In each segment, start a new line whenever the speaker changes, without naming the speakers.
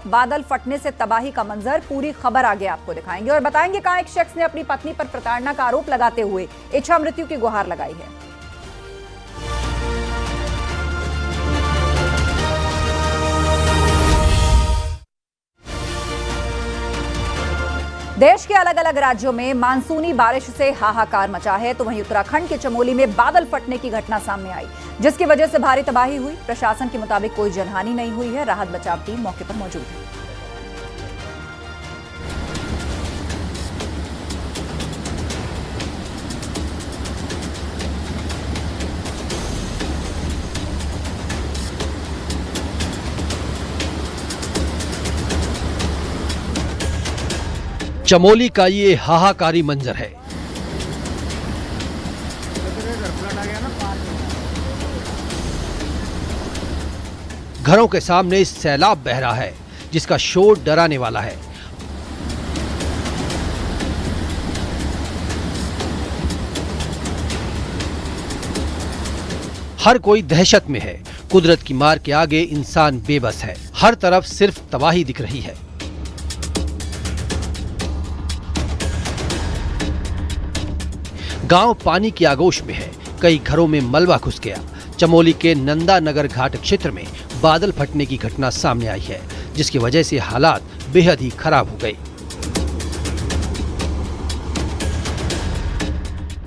वक्त बादल फटने से तबाही का मंजर, पूरी खबर आगे आपको दिखाएंगे और बताएंगे कहां एक शख्स ने अपनी पत्नी पर प्रताड़ना का आरोप लगाते हुए इच्छा मृत्यु की गुहार लगाई है। देश के अलग अलग राज्यों में मानसूनी बारिश से हाहाकार मचा है, तो वहीं उत्तराखंड के चमोली में बादल फटने की घटना सामने आई, जिसकी वजह से भारी तबाही हुई। प्रशासन के मुताबिक कोई जनहानि नहीं हुई है। राहत बचाव टीम मौके पर मौजूद है।
चमोली का ये हाहाकारी मंजर है। घरों के सामने सैलाब बह रहा है, जिसका शोर डराने वाला है। हर कोई दहशत में है। कुदरत की मार के आगे इंसान बेबस है। हर तरफ सिर्फ तबाही दिख रही है। गांव पानी की आगोश में है। कई घरों में मलबा घुस गया। चमोली के नंदा नगर घाट क्षेत्र में बादल फटने की घटना सामने आई है, जिसकी वजह से हालात बेहद ही खराब हो गए।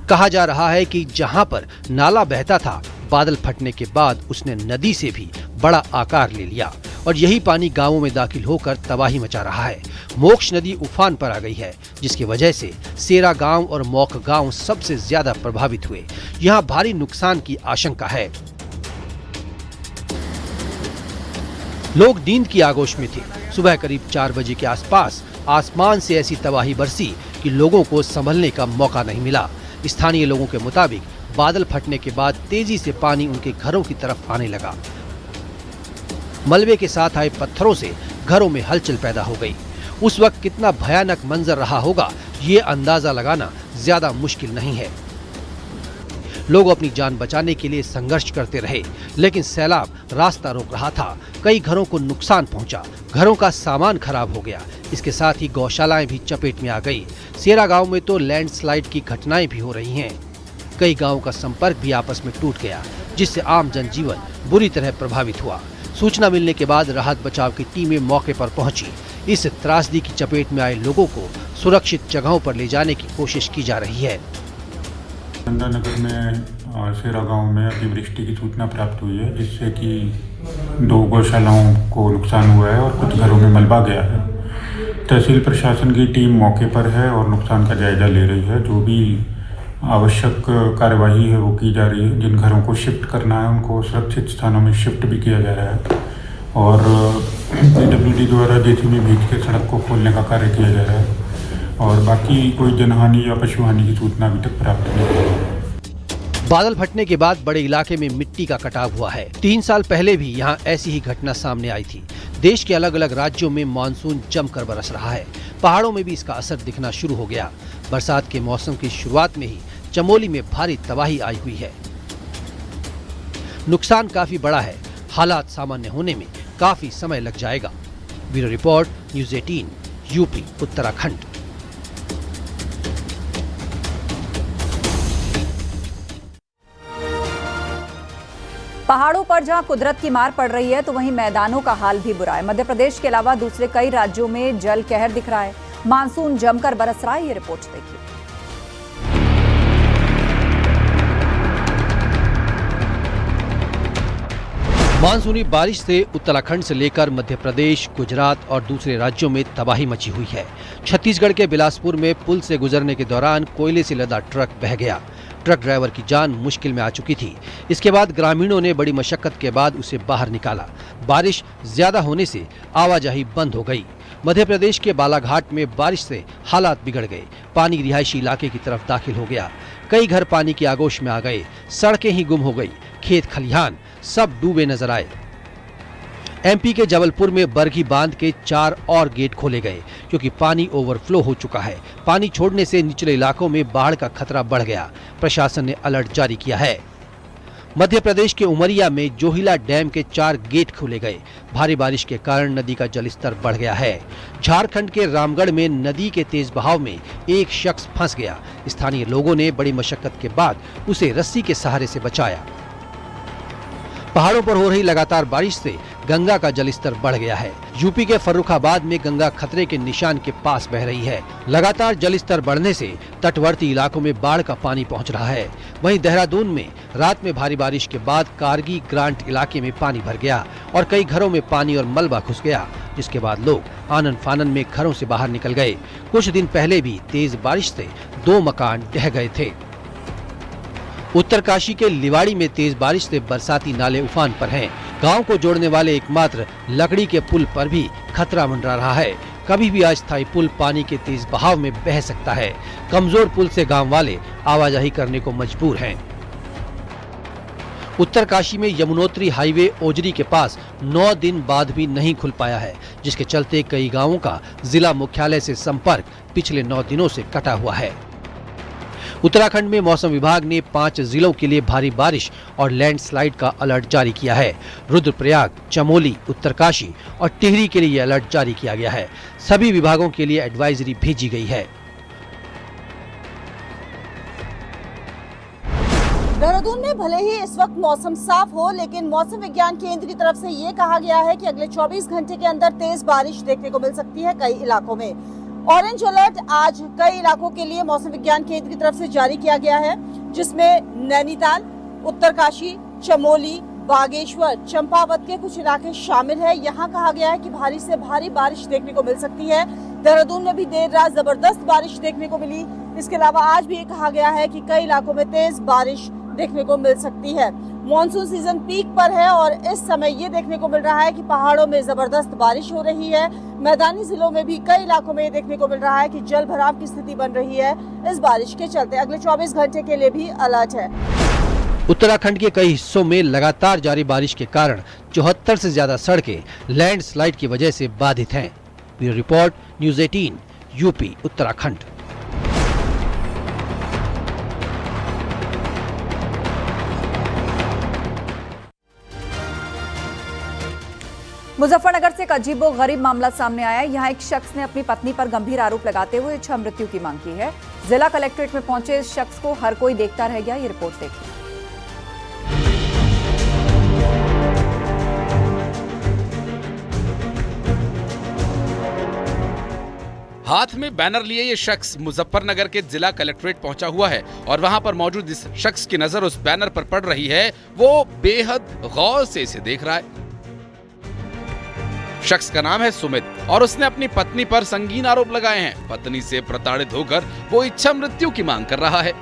कहा जा रहा है कि जहां पर नाला बहता था, बादल फटने के बाद उसने नदी से भी बड़ा आकार ले लिया और यही पानी गांवों में दाखिल होकर तबाही मचा रहा है। मोक्ष नदी उफान पर आ गई है, जिसकी वजह से सेरा गांव और मौक गांव सबसे ज्यादा प्रभावित हुए। यहां भारी नुकसान की आशंका है। लोग नींद की आगोश में थे। सुबह करीब 4 बजे के आसपास आसमान से ऐसी तबाही बरसी कि लोगों को संभलने का मौका नहीं मिला। स्थानीय लोगों के मुताबिक बादल फटने के बाद तेजी से पानी उनके घरों की तरफ आने लगा। मलबे के साथ आए पत्थरों से घरों में हलचल पैदा हो गई। उस वक्त कितना भयानक मंजर रहा होगा, ये अंदाजा लगाना ज्यादा मुश्किल नहीं है। लोग अपनी जान बचाने के लिए संघर्ष करते रहे, लेकिन सैलाब रास्ता रोक रहा था। कई घरों को नुकसान पहुंचा। घरों का सामान खराब हो गया। इसके साथ ही गौशालाएं भी चपेट में आ गई। सेरा गांव में तो लैंडस्लाइड की घटनाएं भी हो रही हैं। कई गांवों का संपर्क भी आपस में टूट गया, जिससे आम जनजीवन बुरी तरह प्रभावित हुआ। सूचना मिलने के बाद राहत बचाव की टीमें मौके पर पहुंची। इस त्रासदी की चपेट में आए लोगों को सुरक्षित जगहों पर ले जाने की कोशिश की जा रही है।
नंदा नगर में सेरा गांव में अतिवृष्टि की सूचना प्राप्त हुई है, जिससे कि 2 गौशालाओं को नुकसान हुआ है और कुछ घरों में मलबा गया है। तहसील प्रशासन की टीम मौके पर है और नुकसान का जायजा ले रही है। जो भी आवश्यक कार्यवाही है वो की जा रही है। जिन घरों को शिफ्ट करना है उनको सुरक्षित स्थानों में शिफ्ट भी किया जा रहा है और पीडब्ल्यूडी द्वारा जेसीबी भेज के सड़क को खोलने का कार्य किया जा रहा है। और बाकी कोई जनहानि या पशुहानि की सूचना अभी तक प्राप्त नहीं हुई है।
बादल फटने के बाद बड़े इलाके में मिट्टी का कटाव हुआ है। 3 साल पहले भी यहाँ ऐसी ही घटना सामने आई थी। देश के अलग अलग राज्यों में मानसून जमकर बरस रहा है। पहाड़ों में भी इसका असर दिखना शुरू हो गया। बरसात के मौसम की शुरुआत में ही चमोली में भारी तबाही आई हुई है। नुकसान काफी बड़ा है। हालात सामान्य होने में काफी समय लग जाएगा। Bureau report, news 18, UP, Uttarakhand.
पहाड़ों पर जहां कुदरत की मार पड़ रही है, तो वहीं मैदानों का हाल भी बुरा है। मध्य प्रदेश के अलावा दूसरे कई राज्यों में जल कहर दिख रहा है। मानसून जमकर बरस रहा है। ये रिपोर्ट देखिए।
मानसूनी बारिश से उत्तराखंड से लेकर मध्य प्रदेश, गुजरात और दूसरे राज्यों में तबाही मची हुई है। छत्तीसगढ़ के बिलासपुर में पुल से गुजरने के दौरान कोयले से लदा ट्रक बह गया। ट्रक ड्राइवर की जान मुश्किल में आ चुकी थी। इसके बाद ग्रामीणों ने बड़ी मशक्कत के बाद उसे बाहर निकाला। बारिश ज्यादा होने से आवाजाही बंद हो गई। मध्य प्रदेश के बालाघाट में बारिश से हालात बिगड़ गए। पानी रिहायशी इलाके की तरफ दाखिल हो गया। कई घर पानी की आगोश में आ गए। सड़कें ही गुम हो गई। खेत खलिहान सब डूबे नजर आए। एमपी के जबलपुर में बरगी बांध के 4 और गेट खोले गए, क्योंकि पानी ओवरफ्लो हो चुका है। पानी छोड़ने से निचले इलाकों में बाढ़ का खतरा बढ़ गया। प्रशासन ने अलर्ट जारी किया है। मध्य प्रदेश के उमरिया में जोहिला डैम के 4 गेट खोले गए। भारी बारिश के कारण नदी का जलस्तर बढ़ गया है। झारखंड के रामगढ़ में नदी के तेज बहाव में एक शख्स फंस गया। स्थानीय लोगों ने बड़ी मशक्कत के बाद उसे रस्सी के सहारे से बचाया। पहाड़ों पर हो रही लगातार बारिश से गंगा का जलस्तर बढ़ गया है। यूपी के फर्रुखाबाद में गंगा खतरे के निशान के पास बह रही है। लगातार जलस्तर बढ़ने से तटवर्ती इलाकों में बाढ़ का पानी पहुंच रहा है। वहीं देहरादून में रात में भारी बारिश के बाद कारगी ग्रांट इलाके में पानी भर गया और कई घरों में पानी और मलबा घुस गया, जिसके बाद लोग आनन फानन में घरों से बाहर निकल गए। कुछ दिन पहले भी तेज बारिश से 2 मकान ढह गए थे। उत्तरकाशी के लिवाड़ी में तेज बारिश से बरसाती नाले उफान पर हैं। गांव को जोड़ने वाले एकमात्र लकड़ी के पुल पर भी खतरा मंडरा रहा है। कभी भी अस्थायी पुल पानी के तेज बहाव में बह सकता है। कमजोर पुल से गांव वाले आवाजाही करने को मजबूर हैं। उत्तरकाशी में यमुनोत्री हाईवे ओजरी के पास 9 दिन बाद भी नहीं खुल पाया है, जिसके चलते कई गांवों का जिला मुख्यालय से संपर्क पिछले 9 दिनों से कटा हुआ है। उत्तराखंड में मौसम विभाग ने 5 जिलों के लिए भारी बारिश और लैंडस्लाइड का अलर्ट जारी किया है। रुद्रप्रयाग, चमोली, उत्तरकाशी और टिहरी के लिए यह अलर्ट जारी किया गया है। सभी विभागों के लिए एडवाइजरी भेजी गई है।
देहरादून में भले ही इस वक्त मौसम साफ हो, लेकिन मौसम विज्ञान केंद्र की तरफ से ये कहा गया है कि अगले 24 घंटे के अंदर तेज बारिश देखने को मिल सकती है कई इलाकों में। ऑरेंज अलर्ट आज कई इलाकों के लिए मौसम विज्ञान केंद्र की तरफ से जारी किया गया है, जिसमें नैनीताल, उत्तरकाशी, चमोली, बागेश्वर, चंपावत के कुछ इलाके शामिल है। यहाँ कहा गया है कि भारी से भारी बारिश देखने को मिल सकती है। देहरादून में भी देर रात जबरदस्त बारिश देखने को मिली। इसके अलावा आज भी ये कहा गया है कि कई इलाकों में तेज बारिश देखने को मिल सकती है। मॉनसून सीजन पीक पर है और इस समय ये देखने को मिल रहा है कि पहाड़ों में जबरदस्त बारिश हो रही है। मैदानी जिलों में भी कई इलाकों में ये देखने को मिल रहा है कि जल भराव की स्थिति बन रही है इस बारिश के चलते। अगले 24 घंटे के लिए भी अलर्ट है।
उत्तराखंड के कई हिस्सों में लगातार जारी बारिश के कारण 74 से ज्यादा सड़कें लैंडस्लाइड की वजह से बाधित हैं। Bureau report, news 18, UP, Uttarakhand.
Muzaffarnagar से एक अजीबोगरीब मामला सामने आया है। यहाँ एक शख्स ने अपनी पत्नी पर गंभीर आरोप लगाते हुए इच्छा मृत्यु की मांग की है। जिला कलेक्ट्रेट में पहुंचे इस शख्स को हर कोई देखता रह गया। ये रिपोर्ट देखिए।
हाथ में बैनर लिए ये शख्स मुजफ्फरनगर के जिला कलेक्ट्रेट पहुंचा हुआ है और वहां पर मौजूद इस शख्स की नजर उस बैनर पर पड़ रही है। वो बेहद गौर से इसे देख रहा है। शख्स का नाम है सुमित और उसने अपनी पत्नी पर संगीन आरोप लगाए हैं। पत्नी से प्रताड़ित होकर वो इच्छा मृत्यु की मांग कर रहा है।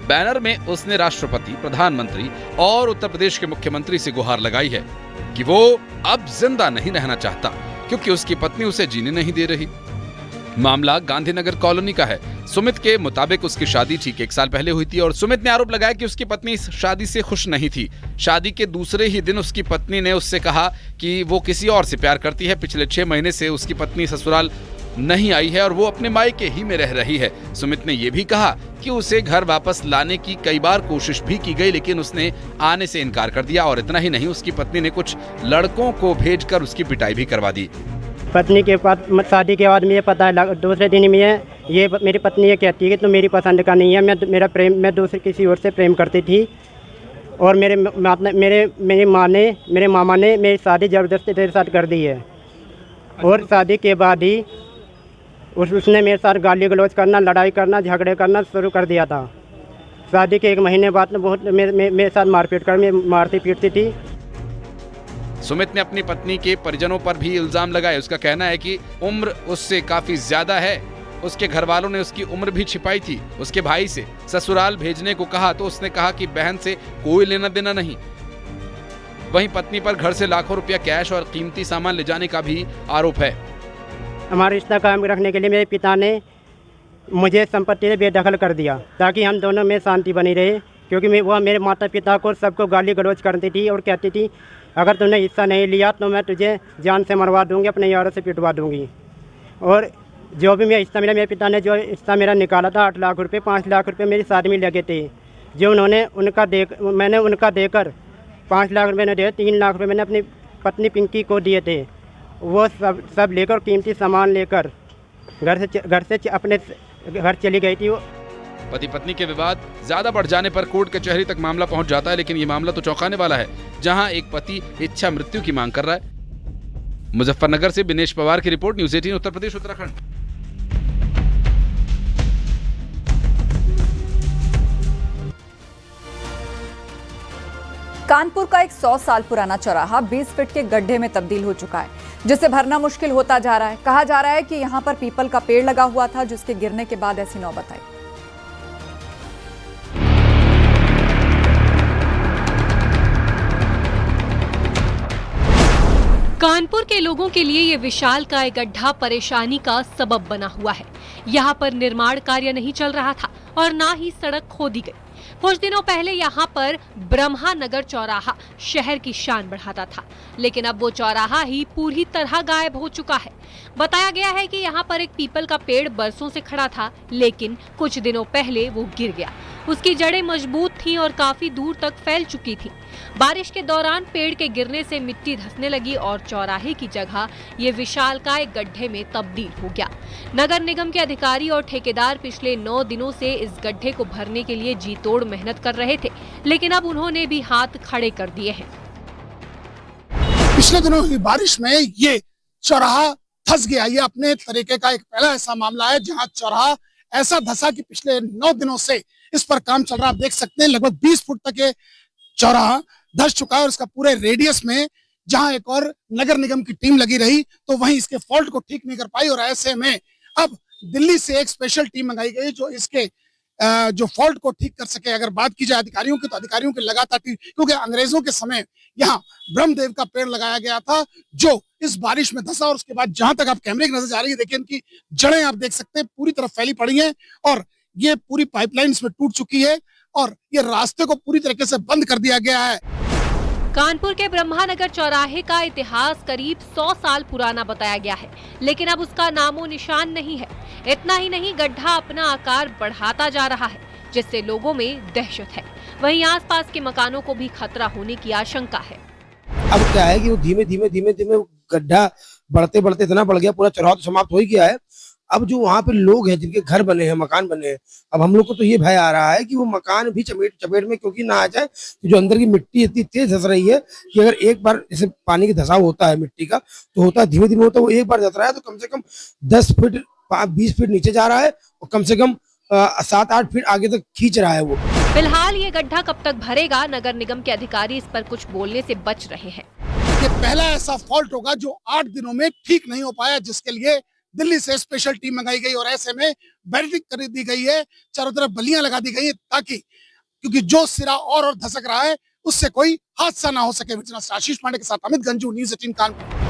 बैनर में उसने राष्ट्रपति, प्रधानमंत्री और उत्तर प्रदेश के मुख्यमंत्री से गुहार लगाई है कि वो अब जिंदा नहीं रहना चाहता क्योंकि उसकी पत्नी उसे जीने नहीं दे रही। मामला गांधीनगर कॉलोनी का है। सुमित के मुताबिक उसकी शादी ठीक 1 साल पहले हुई थी और सुमित ने आरोप लगाया कि उसकी पत्नी इस शादी से खुश नहीं थी। शादी के दूसरे ही दिन उसकी पत्नी ने उससे कहा कि वो किसी और से प्यार करती है। पिछले 6 महीने से उसकी पत्नी ससुराल नहीं आई है और वो अपने मायके ही में रह रही है। सुमित ने ये भी कहा कि उसे घर वापस लाने की कई बार कोशिश भी की गई, लेकिन उसने आने से इनकार कर दिया। और इतना ही नहीं, उसकी पत्नी ने कुछ लड़कों को भेजकर उसकी पिटाई भी करवा दी।
पत्नी के पास शादी के बाद मुझे पता है, दूसरे दिन में ये मेरी पत्नी ये कहती है कि तो मेरी पसंद का नहीं है, मैं दूसरे किसी और से प्रेम करती थी और मेरे मामा ने मेरी शादी ज़बरदस्ती तेरे साथ कर दी है। और शादी के बाद ही उसने मेरे साथ गाली गलौज करना, लड़ाई करना, झगड़े करना शुरू कर दिया था। शादी के 1 महीने बाद बहुत मेरे साथ मारपीट कर मारती पीटती थी।
सुमित ने अपनी पत्नी के परिजनों पर भी इल्जाम लगाए। उसका कहना है कि उम्र उससे काफी ज्यादा है। उसके घर वालों ने उसकी उम्र भी छिपाई थी। उसके भाई से ससुराल भेजने को कहा तो उसने कहा कि बहन से कोई लेना देना नहीं। वहीं पत्नी पर घर से लाखों रुपया कैश और कीमती सामान ले जाने का भी आरोप है।
हमारा रिश्ता कायम रखने के लिए मेरे पिता ने मुझे संपत्ति से बेदखल कर दिया ताकि हम दोनों में शांति बनी रहे, क्योंकि वह मेरे माता पिता को सबको गाली गलौज करती थी और कहती थी अगर तूने हिस्सा नहीं लिया तो मैं तुझे जान से मरवा दूंगी, अपने यारों से पिटवा दूंगी। और जो भी मेरा हिस्सा मिला, मेरे पिता ने जो हिस्सा मेरा निकाला था 8 लाख रुपए, 5 लाख रुपए मेरी शादी में लगे थे। जो मैंने उनका देकर 5 लाख रुपये ने दिए, 3 लाख रुपये मैंने अपनी पत्नी पिंकी को दिए थे। वो सब लेकर कीमती सामान लेकर घर से अपने घर चली गई थी।
पति पत्नी के विवाद ज्यादा बढ़ जाने पर कोर्ट कचहरी तक मामला पहुंच जाता है, लेकिन ये मामला तो चौंकाने वाला है, जहां एक पति इच्छा मृत्यु की मांग कर रहा है। मुजफ्फरनगर से बिनेश पवार की रिपोर्ट, न्यूज़ 18 उत्तर प्रदेश उत्तराखंड।
कानपुर का एक 100 साल पुराना चौराहा 20 फीट के गड्ढे में तब्दील हो चुका है, जिसे भरना मुश्किल होता जा रहा है। कहा जा रहा है कि यहां पर पीपल का पेड़ लगा हुआ था, जिसके गिरने के बाद ऐसी नौबत आई।
कानपुर के लोगों के लिए ये विशालकाय गड्ढा परेशानी का सबब बना हुआ है। यहाँ पर निर्माण कार्य नहीं चल रहा था और ना ही सड़क खोदी गई। कुछ दिनों पहले यहाँ पर ब्रह्मानगर चौराहा शहर की शान बढ़ाता था, लेकिन अब वो चौराहा ही पूरी तरह गायब हो चुका है। बताया गया है कि यहाँ पर एक पीपल का पेड़ बरसों से खड़ा था, लेकिन कुछ दिनों पहले वो गिर गया। उसकी जड़ें मजबूत थीं और काफी दूर तक फैल चुकी थीं। बारिश के दौरान पेड़ के गिरने से मिट्टी धंसने लगी और चौराहे की जगह ये विशालकाय गड्ढे में तब्दील हो गया। नगर निगम के अधिकारी और ठेकेदार पिछले 9 दिनों से इस गड्ढे को भरने के लिए जी तोड़ मेहनत कर रहे थे, लेकिन अब उन्होंने भी हाथ खड़े कर दिए हैं।
पिछले दिनों हुई बारिश में ये चौराहा धंस गया। ये अपने तरीके का एक पहला ऐसा मामला है जहां चौराहा ऐसा धंसा कि पिछले 9 दिनों से इस पर काम चल रहा है। आप देख सकते हैं लगभग 20 फुट तक ये चौराहा धंस चुका है और इसका पूरे रेडियस में जहां एक और नगर निगम की टीम लगी रही तो वहीं इसके फॉल्ट को ठीक नहीं कर पाई और ऐसे में अब दिल्ली से एक स्पेशल टीम मंगाई गई जो इसके जो फॉल्ट को ठीक कर सके। अगर बात की जाए अधिकारियों की तो अधिकारियों की लगातार क्योंकि अंग्रेजों के समय यहाँ ब्रह्मदेव का पेड़ लगाया गया था जो इस बारिश में धंसा और उसके बाद जहां तक आप कैमरे की नजर जा रही है देखिए इनकी जड़ें आप देख सकते हैं पूरी तरह फैली पड़ी हैं और ये पूरी पाइपलाइन इसमें टूट चुकी है और ये रास्ते को पूरी तरीके से बंद कर दिया गया है।
कानपुर के ब्रह्मानगर चौराहे का इतिहास करीब 100 साल पुराना बताया गया है, लेकिन अब उसका नामो निशान नहीं है। इतना ही नहीं, गड्ढा अपना आकार बढ़ाता जा रहा है, जिससे लोगों में दहशत है। वहीं आसपास के मकानों को भी खतरा होने की आशंका है।
अब क्या है कि वो धीमे धीमे गड्ढा बढ़ते बढ़ते इतना बढ़ गया, पूरा चौराहा तो समाप्त हो ही गया है। अब जो वहाँ पे लोग हैं जिनके घर बने हैं, मकान बने हैं, अब हम लोग को तो ये भय आ रहा है कि वो मकान भी चपेट में क्योंकि ना आ जाए। जो अंदर की मिट्टी इतनी तेज धस रही है कि अगर एक बार जैसे पानी की धसाव होता है मिट्टी का तो होता है धीमे होता है, वो एक बार धस रहा है तो कम से कम 10 फीट 20 फीट नीचे जा रहा है और कम से कम 7-8 फीट आगे तक खींच रहा है वो।
फिलहाल ये गड्ढा कब तक भरेगा, नगर निगम के अधिकारी इस पर कुछ बोलने से बच रहे हैं।
ये पहला ऐसा फॉल्ट होगा जो 8 दिनों में ठीक नहीं हो पाया, जिसके लिए दिल्ली से स्पेशल टीम मंगाई गई और ऐसे में बैरिकेड कर दी गई है, चारों तरफ बल्लियां लगा दी गई है ताकि क्योंकि जो सिरा और धसक रहा है उससे कोई हादसा ना हो सके। आशीष पांडे के साथ अमित गंजू, न्यूज़ 18 कानपुर।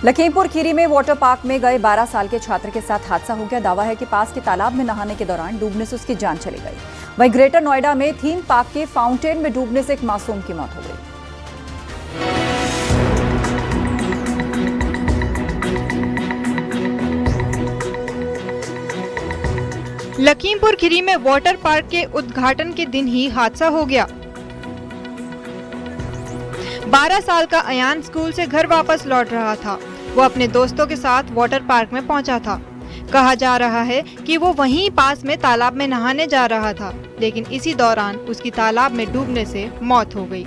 लखीमपुर खीरी में वाटर पार्क में गए 12 साल के छात्र के साथ हादसा हो गया। दावा है कि पास के तालाब में नहाने के दौरान डूबने से उसकी जान चली गई। वहीं ग्रेटर नोएडा में थीम पार्क के फाउंटेन में डूबने से एक मासूम की मौत हो गई।
लखीमपुर खीरी में वाटर पार्क के उद्घाटन के दिन ही हादसा हो गया। 12 साल का अयान स्कूल से घर वापस लौट रहा था। वो अपने दोस्तों के साथ वाटर पार्क में पहुंचा था। कहा जा रहा है कि वो वहीं पास में तालाब में नहाने जा रहा था, लेकिन इसी दौरान उसकी तालाब में डूबने से मौत हो गई।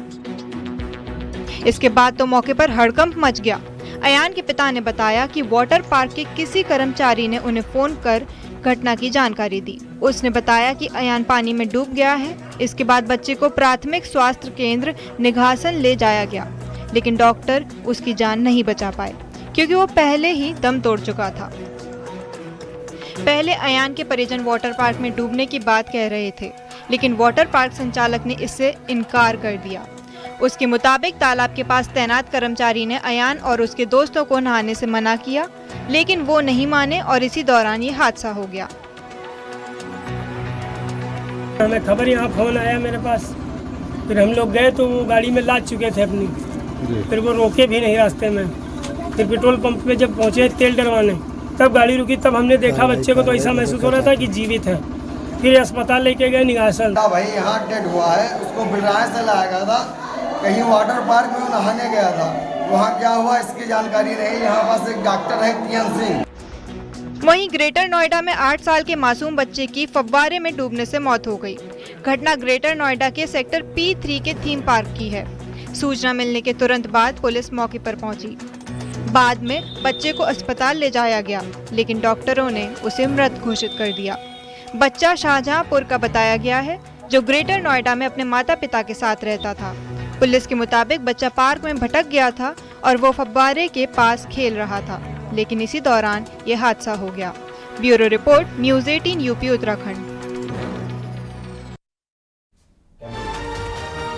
इसके बाद तो मौके पर हड़कंप मच गया। अयान के पिता ने बताया कि वाटर पार्क के किसी कर्मचारी ने उन्हें फोन कर घटना की जानकारी दी। उसने बताया कि अयान पानी में डूब गया है। इसके बाद बच्चे को प्राथमिक स्वास्थ्य केंद्र निघासन ले जाया गया, लेकिन डॉक्टर उसकी जान नहीं बचा पाए क्योंकि वो पहले ही दम तोड़ चुका था। पहले अयान के परिजन वाटर पार्क में डूबने की बात कह रहे थे, लेकिन वाटर पार्क संचालक ने इससे इनकार कर दिया। उसके मुताबिक तालाब के पास तैनात कर्मचारी ने अयान और उसके दोस्तों को नहाने से मना किया, लेकिन वो नहीं माने और इसी दौरान ये हादसा हो गया।
हमें खबर यहाँ फोन आया मेरे पास, फिर हम लोग गए तो वो गाड़ी में लाद चुके थे अपनी, फिर वो रोके भी नहीं रास्ते में, फिर पेट्रोल पंप पे जब पहुँचे तेल डलवाने, तब गाड़ी रुकी, तब हमने देखा बच्चे को, तो ऐसा महसूस हो रहा था कि जीवित है। फिर अस्पताल लेके गए निगासन।
भाई यहाँ डेड हुआ है, उसको बिलराय से लाया गया था, कहीं वाटर पार्क में वो नहाने गया था, वहाँ क्या हुआ इसकी जानकारी नहीं। यहाँ पास एक डॉक्टर है टीएन सिंह।
वहीं ग्रेटर नोएडा में 8 साल के मासूम बच्चे की फव्वारे में डूबने से मौत हो गई। घटना ग्रेटर नोएडा के सेक्टर P3 के थीम पार्क की है। सूचना मिलने के तुरंत बाद पुलिस मौके पर पहुंची। बाद में बच्चे को अस्पताल ले जाया गया, लेकिन डॉक्टरों ने उसे मृत घोषित कर दिया। बच्चा शाहजहांपुर का बताया गया है, जो ग्रेटर नोएडा में अपने माता पिता के साथ रहता था। पुलिस के मुताबिक बच्चा पार्क में भटक गया था और वो फव्वारे के पास खेल रहा था, लेकिन इसी दौरान ये हादसा हो गया। Bureau report, news 18 UP Uttarakhand.